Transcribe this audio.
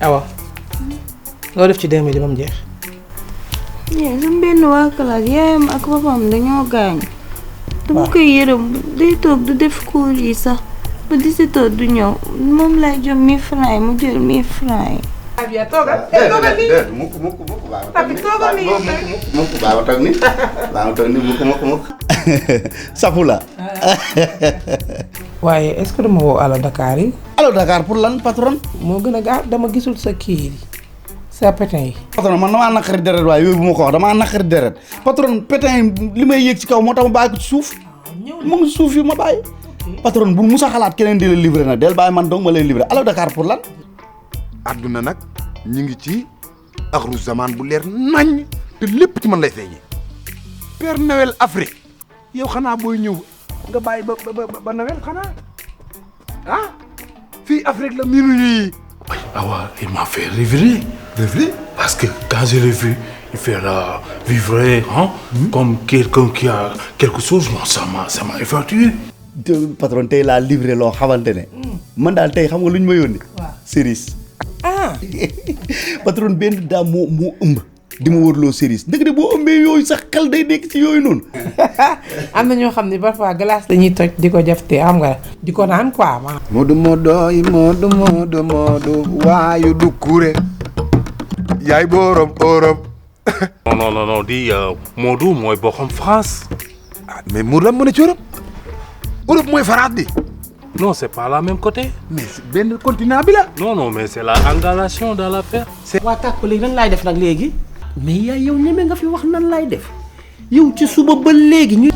awa loo def ci 2 minutes ba mu jeex. sama benn waa classe yaayam ak papam dañoo gaañ. dama koy yërëm day toog du def cours yi sax ba 17h du ñëw moom lay jox 1000 francs yi mu jël 1000 francs yi. Abia toogal mukk safu la. waaye est-ce que dama woo Allo Dakar yi. Allo Dakar pour lan patron. moo gën a gaaw dama gisul sa kii sa pétin yi. patron man damaa naqari deret waaye yooyu bu ma ko wax damaa naqari deret patron pétin li may yéeg ci kaw moo tax ma bàyyi ko ci suuf mu ngi suuf yi ma bàyyi. patron bu musa xalaat keneen di la livré na del bàyyi man dong ma lay livré Allo Dakar pour lan. àdduna nag ñu ngi ci axru zaman bu leer nañ te lépp ci man lay feeñee Père Noël Afrique yow xanaa booy ñëw nga bàyyi ba Noël xanaa ah fii Afrique la miinu ñuy. Ah, il m'a fait rêver. Rêver? Parce que quand je l'ai vu, il fait vivre hein, comme quelqu'un qui a quelque chose, moi, ça m'a effrayé. patron tey laa livré loo xamante ne. man daal tey xam nga lu ñu ma yónnee. waaw cerise. patron benn daa moo ëmb. di ma wërloo cerise dëgg de boo ëmbee yooyu sax xel day nekk ci yooyu noonu. am na ñoo xam ne parfois glace dañuy toj di ko jëf te xam nga di ko naan quoi. Moodu waayu du kure yaay boorom Europe. non di Modou mooy bokkam France. ah mais Moodu la mën a ci Europe Europe mooy France di. Non, c'est pas la même côté. mais benn continent bi la. Non, mais c'est la engagement dans l'affaire. waa tàkk léegi nan laay def nag léegi mais yaay yow ñeme nga fi wax nan laay def yow ci suba ba léegi ñu